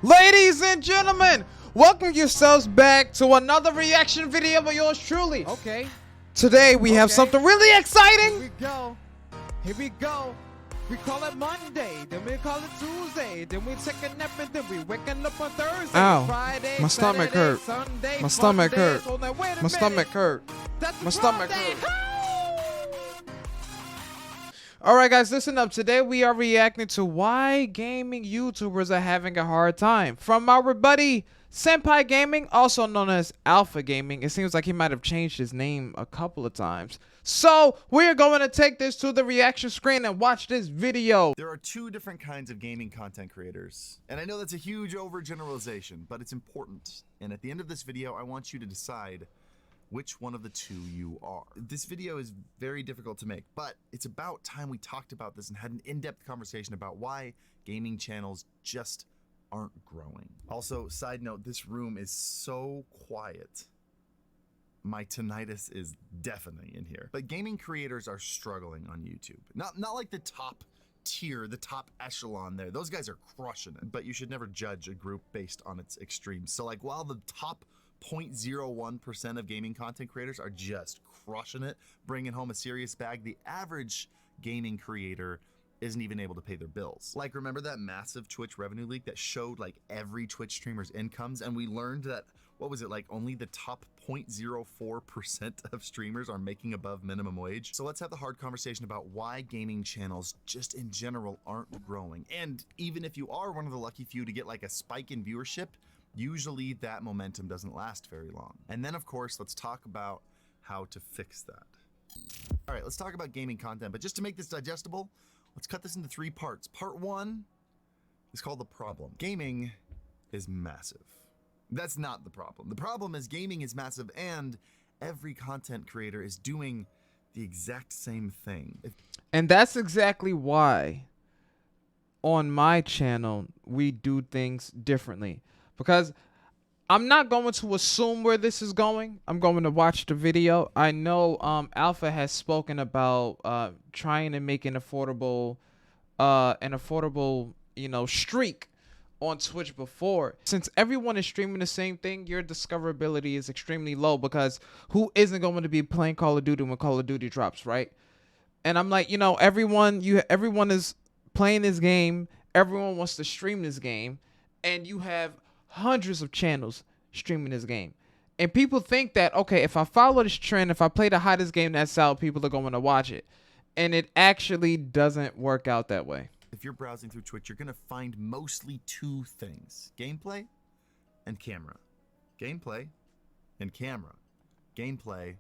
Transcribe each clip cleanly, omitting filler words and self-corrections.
Ladies and gentlemen, welcome yourselves back to another reaction video by yours truly. Okay. Today we have something really exciting. Here we go. Here we go. We call it Monday, then we call it Tuesday, then we take a nap and then we waking up on Thursday. Ow. Friday, My stomach Saturday, hurt. Sunday, My stomach Monday. hurt. So now, wait a My minute. stomach hurt. That's My stomach Monday. hurt. Alright guys, listen up. Today we are reacting to why gaming YouTubers are having a hard time. From our buddy Senpai Gaming, also known as Alpha Gaming. It seems like he might have changed his name a couple of times. So we are going to take this to the reaction screen and watch this video. There are two different kinds of gaming content creators. And I know that's a huge overgeneralization, but it's important. And at the end of this video, I want you to decide which one of the two you are. This video is very difficult to make, but it's about time we talked about this and had an in-depth conversation about why gaming channels just aren't growing. Also, side note, this room is so quiet. My tinnitus is deafening in here. But gaming creators are struggling on YouTube. Not like the top tier, the top echelon there. Those guys are crushing it. But you should never judge a group based on its extremes. So like while the top 0.01% of gaming content creators are just crushing it, bringing home a serious bag, the average gaming creator isn't even able to pay their bills. Like, remember that massive Twitch revenue leak that showed like every Twitch streamer's incomes, and we learned that, what was it, like only the top 0.04% of streamers are making above minimum wage? So let's have the hard conversation about why gaming channels just in general aren't growing. And even if you are one of the lucky few to get like a spike in viewership, usually that momentum doesn't last very long. And then of course, let's talk about how to fix that. All right, let's talk about gaming content, but just to make this digestible, let's cut this into 3 parts. Part 1 is called the problem. Gaming is massive. That's not the problem. The problem is gaming is massive and every content creator is doing the exact same thing. And that's exactly why on my channel we do things differently. Because I'm not going to assume where this is going. I'm going to watch the video. I know Alpha has spoken about trying to make an affordable, streak on Twitch before. Since everyone is streaming the same thing, your discoverability is extremely low, because who isn't going to be playing Call of Duty when Call of Duty drops, right? And I'm like, everyone is playing this game. Everyone wants to stream this game, and you have hundreds of channels streaming this game. And people think that, okay, if I follow this trend, if I play the hottest game that's out, people are going to watch it. And it actually doesn't work out that way. If you're browsing through Twitch, you're going to find mostly 2 things: gameplay and camera. Gameplay and camera. Gameplay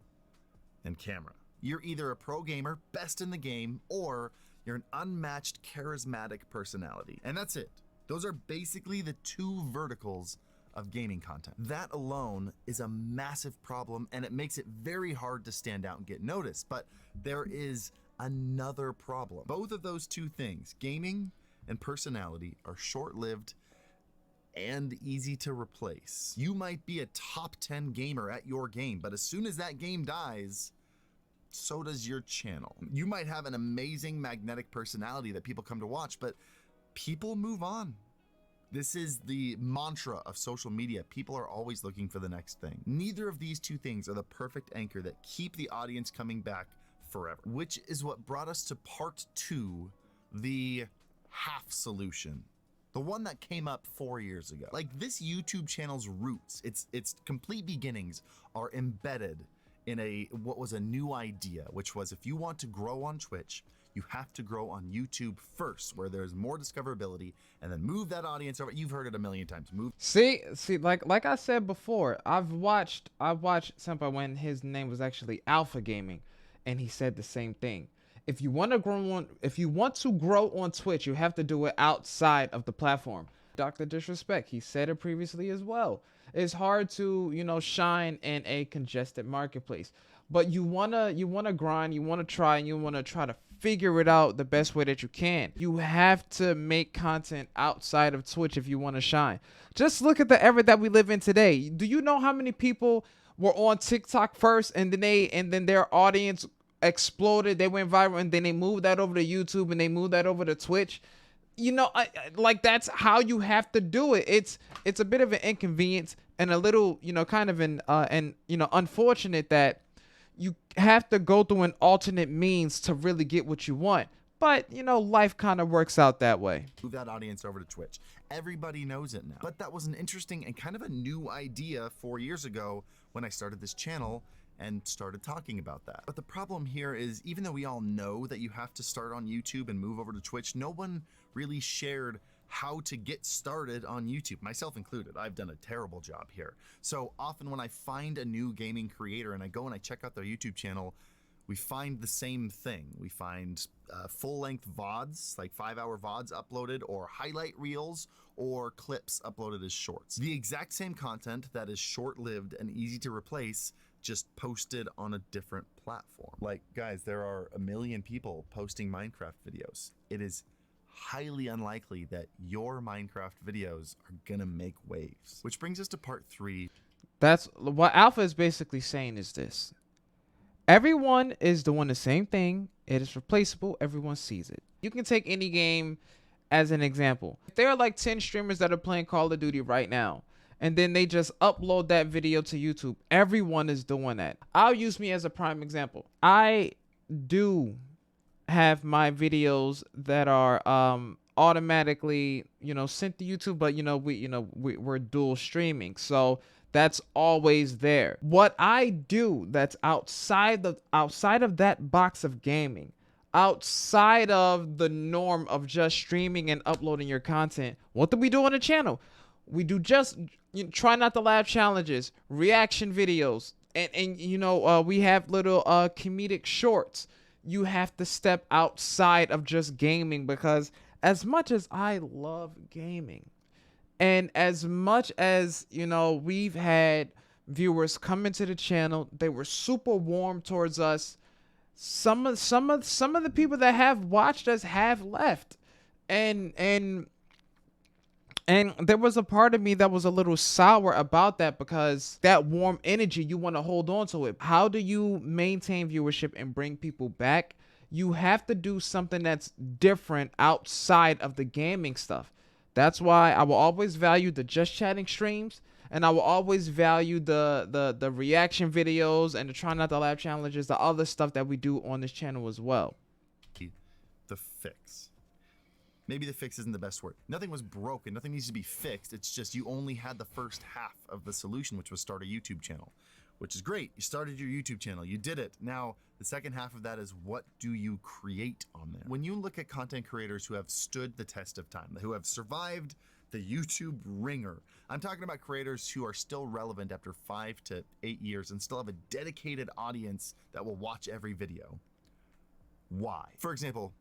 and camera. You're either a pro gamer, best in the game, or you're an unmatched charismatic personality. And that's it. Those are basically the 2 verticals of gaming content. That alone is a massive problem, and it makes it very hard to stand out and get noticed. But there is another problem. Both of those 2 things, gaming and personality, are short-lived and easy to replace. You might be a top 10 gamer at your game, but as soon as that game dies, so does your channel. You might have an amazing magnetic personality that people come to watch, but people move on. This is the mantra of social media. People are always looking for the next thing. Neither of these 2 things are the perfect anchor that keep the audience coming back forever, which is what brought us to part 2, the half solution. The one that came up 4 years ago. Like, this YouTube channel's roots, its complete beginnings are embedded in what was a new idea, which was, if you want to grow on Twitch, you have to grow on YouTube first, where there's more discoverability, and then move that audience over. You've heard it a million times. See, like I said before, I've watched Senpai when his name was actually Alpha Gaming, and he said the same thing. If you want to grow on Twitch, you have to do it outside of the platform. DrDisRespect, he said it previously as well. It's hard to, shine in a congested marketplace. But you wanna grind, you wanna try, and you wanna try to figure it out the best way that you can. You have to make content outside of Twitch if you want to shine. Just look at the era that we live in today. Do you know how many people were on TikTok first, and then their audience exploded, they went viral, and then they moved that over to YouTube, and they moved that over to Twitch? you know, like that's how you have to do it. It's a bit of an inconvenience and a little, you know, kind of an and you know, unfortunate that you have to go through an alternate means to really get what you want. But you know, life kind of works out that way. Move that audience over to Twitch. Everybody knows it now. But that was an interesting and kind of a new idea 4 years ago when I started this channel and started talking about that. But the problem here is, even though we all know that you have to start on YouTube and move over to Twitch, no one really shared how to get started on YouTube, myself included. I've done a terrible job here. So often when I find a new gaming creator and I go and I check out their YouTube channel, we find the same thing. We find full-length VODs, like 5-hour VODs uploaded, or highlight reels, or clips uploaded as shorts. The exact same content that is short-lived and easy to replace, just posted on a different platform. Like, guys, there are a million people posting Minecraft videos. It is highly unlikely that your Minecraft videos are gonna make waves. Which brings us to part 3. That's what Alpha is basically saying is this. Everyone is doing the same thing. It is replaceable. Everyone sees it. You can take any game as an example. If there are like 10 streamers that are playing Call of Duty right now, and then they just upload that video to YouTube, everyone is doing that. I'll use me as a prime example. I do have my videos that are automatically, you know, sent to YouTube, but you know, we're dual streaming, so that's always there. What I do that's outside of that box of gaming, outside of the norm of just streaming and uploading your content, what do we do on the channel? We do just, you know, try not to laugh challenges, reaction videos, and you know, we have little comedic shorts. You have to step outside of just gaming, because as much as I love gaming, and as much as, you know, we've had viewers come into the channel, they were super warm towards us. Some of the people that have watched us have left, and there was a part of me that was a little sour about that, because that warm energy, you want to hold on to it. How do you maintain viewership and bring people back? You have to do something that's different outside of the gaming stuff. That's why I will always value the just chatting streams, and I will always value the reaction videos and the try not to laugh challenges, the other stuff that we do on this channel as well. The fix. Maybe the fix isn't the best word. Nothing was broken. Nothing needs to be fixed. It's just you only had the first half of the solution, which was start a YouTube channel, which is great. You started your YouTube channel. You did it. Now, the second half of that is, what do you create on there? When you look at content creators who have stood the test of time, who have survived the YouTube ringer, I'm talking about creators who are still relevant after 5 to 8 years and still have a dedicated audience that will watch every video. Why? For example,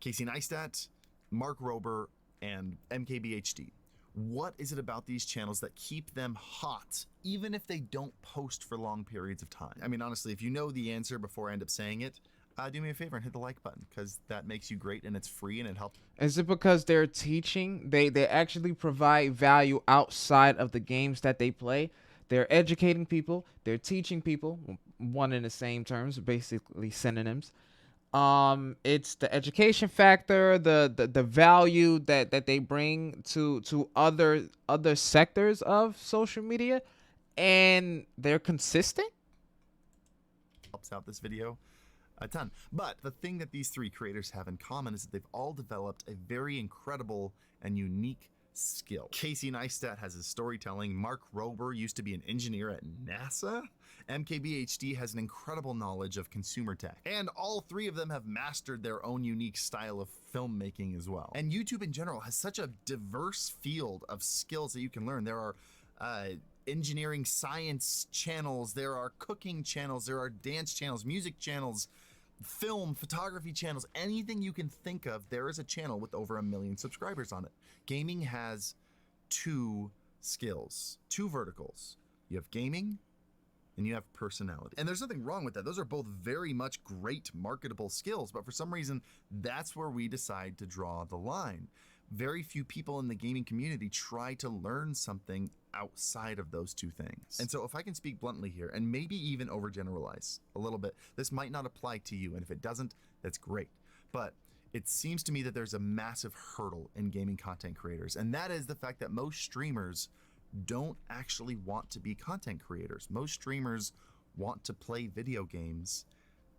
Casey Neistat, Mark Rober, and MKBHD. What is it about these channels that keep them hot, even if they don't post for long periods of time? I mean, honestly, if you know the answer before I end up saying it, do me a favor and hit the like button, because that makes you great and it's free and it helps. Is it because they're teaching? They actually provide value outside of the games that they play. They're educating people. They're teaching people. One and the same terms, basically synonyms. It's the education factor, the value that they bring to other sectors of social media, and they're consistent. Helps out this video a ton. But the thing that these 3 creators have in common is that they've all developed a very incredible and unique skill. Casey Neistat has his storytelling. Mark Rober used to be an engineer at NASA. MKBHD has an incredible knowledge of consumer tech. And all 3 of them have mastered their own unique style of filmmaking as well. And YouTube in general has such a diverse field of skills that you can learn. There are engineering science channels, there are cooking channels, there are dance channels, music channels, film, photography channels, anything you can think of, there is a channel with over 1 million subscribers on it. Gaming has 2 skills, 2 verticals. You have gaming and you have personality. And there's nothing wrong with that. Those are both very much great marketable skills, but for some reason, that's where we decide to draw the line. Very few people in the gaming community try to learn something outside of those 2 things. And so if I can speak bluntly here, and maybe even overgeneralize a little bit, this might not apply to you, and if it doesn't, that's great. But it seems to me that there's a massive hurdle in gaming content creators, and that is the fact that most streamers don't actually want to be content creators. Most streamers want to play video games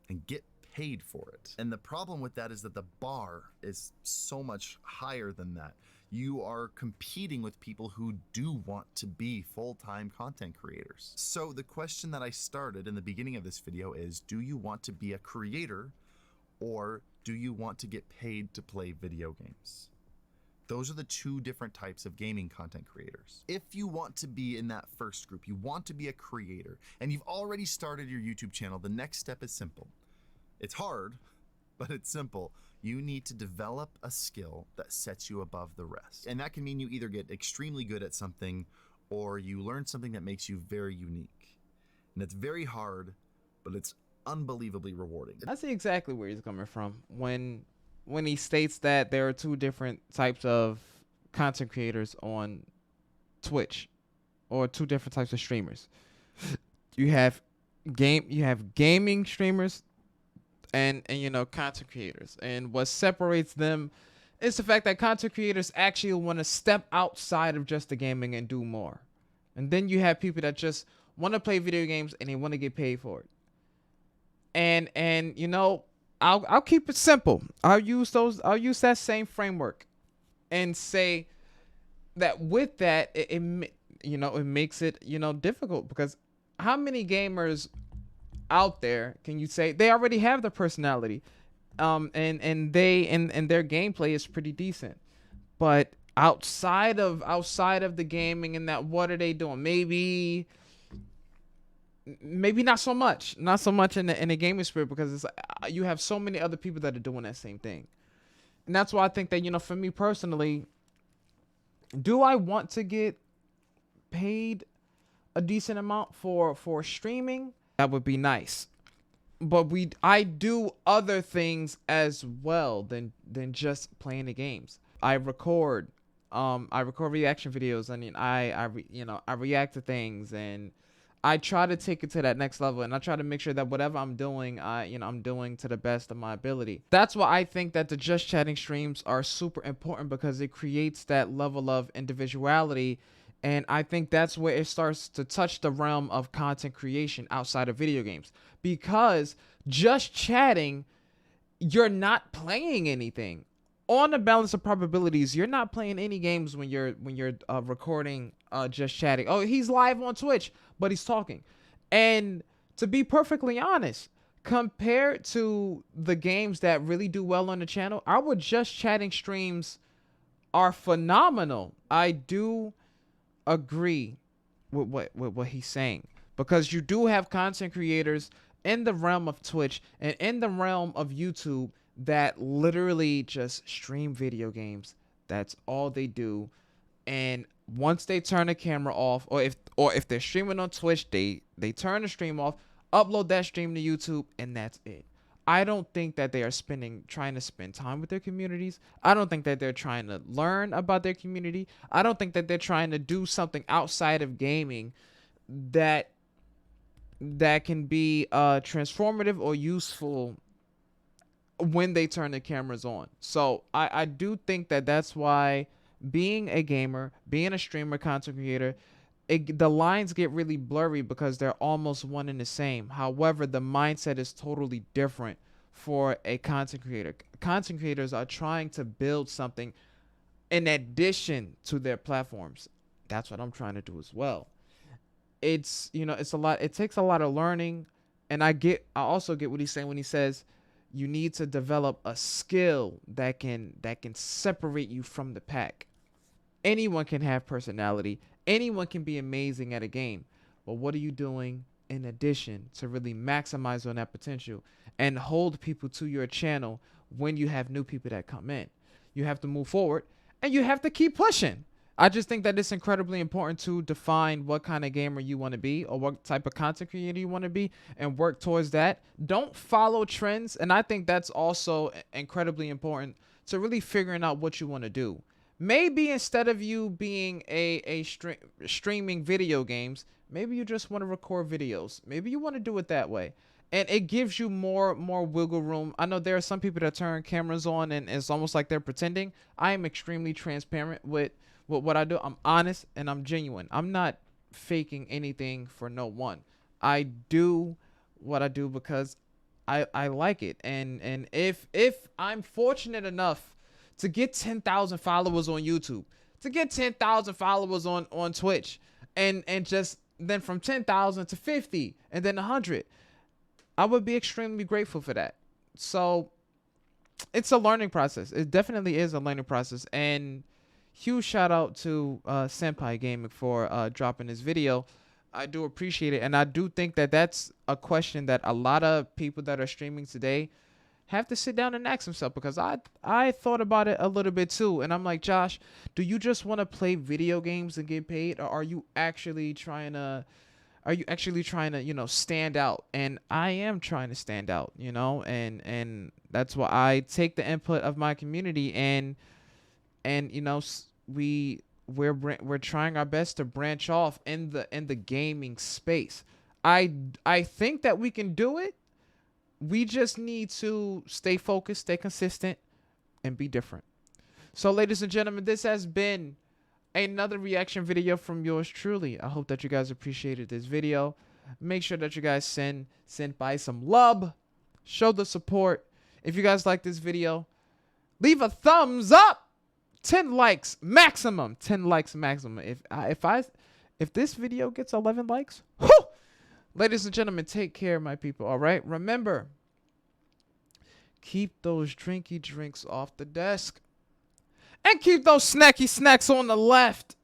and get paid for it. And the problem with that is that the bar is so much higher than that. You are competing with people who do want to be full-time content creators. So the question that I started in the beginning of this video is, do you want to be a creator, or do you want to get paid to play video games? Those are the two different types of gaming content creators. If you want to be in that first group, you want to be a creator, and you've already started your YouTube channel, the next step is simple. It's hard, but it's simple. You need to develop a skill that sets you above the rest. And that can mean you either get extremely good at something, or you learn something that makes you very unique. And it's very hard, but it's unbelievably rewarding. I see exactly where he's coming from when he states that there are two different types of content creators on Twitch, or two different types of streamers. You have gaming streamers and you know, content creators. And what separates them is the fact that content creators actually want to step outside of just the gaming and do more. And then you have people that just want to play video games and they want to get paid for it. And you know, I'll keep it simple. I'll use that same framework and say that with that, it makes it, you know, difficult, because how many gamers out there can you say they already have the personality, and their gameplay is pretty decent, but outside of the gaming and that, what are they doing? Maybe not so much in the gaming spirit, because it's you have so many other people that are doing that same thing. And that's why I think that, you know, for me personally, do I want to get paid a decent amount for streaming? That would be nice. But I do other things as well than just playing the games. I record reaction videos. I mean, I react to things, and I try to take it to that next level, and I try to make sure that whatever I'm doing, I'm doing to the best of my ability. That's why I think that the just chatting streams are super important, because it creates that level of individuality. And I think that's where it starts to touch the realm of content creation outside of video games. Because just chatting, you're not playing anything. On the balance of probabilities, you're not playing any games when you're recording just chatting. Oh, he's live on Twitch, but he's talking. And to be perfectly honest, compared to the games that really do well on the channel, our just chatting streams are phenomenal. I do agree with what he's saying, because you do have content creators in the realm of Twitch and in the realm of YouTube that literally just stream video games. That's all they do. And once they turn the camera off, or if they're streaming on Twitch, they turn the stream off, upload that stream to YouTube, and that's it. I don't think that they are trying to spend time with their communities. I don't think that they're trying to learn about their community. I don't think that they're trying to do something outside of gaming that can be transformative or useful when they turn the cameras on. So I do think that that's why being a gamer, being a streamer, content creator, the lines get really blurry, because they're almost one and the same. However, the mindset is totally different for a content creator. Content creators are trying to build something in addition to their platforms. That's what I'm trying to do as well. It's, you know, it's a lot. It takes a lot of learning. And I also get what he's saying when he says you need to develop a skill that can separate you from the pack. Anyone can have personality. Anyone can be amazing at a game. But what are you doing in addition to really maximize on that potential and hold people to your channel when you have new people that come in? You have to move forward, and you have to keep pushing. I just think that it's incredibly important to define what kind of gamer you want to be, or what type of content creator you want to be, and work towards that. Don't follow trends. And I think that's also incredibly important, to really figuring out what you want to do. Maybe instead of you being streaming video games, maybe you just want to record videos. Maybe you want to do it that way. and it gives you more wiggle room. I know there are some people that turn cameras on and it's almost like they're pretending. I am extremely transparent with what I do. I'm honest and I'm genuine. I'm not faking anything for no one. I do what I do because I like it. And if I'm fortunate enough to get 10,000 followers on YouTube, to get 10,000 followers on Twitch, and just then from 10,000 to 50 and then 100, I would be extremely grateful for that. So it's a learning process. It definitely is a learning process. And huge shout out to Senpai Gaming for dropping this video. I do appreciate it. And I do think that that's a question that a lot of people that are streaming today have to sit down and ask themselves, because I thought about it a little bit too. And I'm like, Josh, do you just want to play video games and get paid? Or are you actually trying to stand out? And I am trying to stand out, and that's why I take the input of my community, and we're trying our best to branch off in the gaming space. I think that we can do it. We just need to stay focused, stay consistent, and be different. So, ladies and gentlemen, this has been another reaction video from yours truly. I hope that you guys appreciated this video. Make sure that you guys send by some love, show the support. If you guys like this video, leave a thumbs up. 10 likes maximum. 10 likes maximum. If this video gets 11 likes, whew! Ladies and gentlemen, take care, my people. All right, remember, keep those drinky drinks off the desk. And keep those snacky snacks on the left.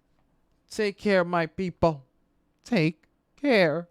Take care, my people. Take care.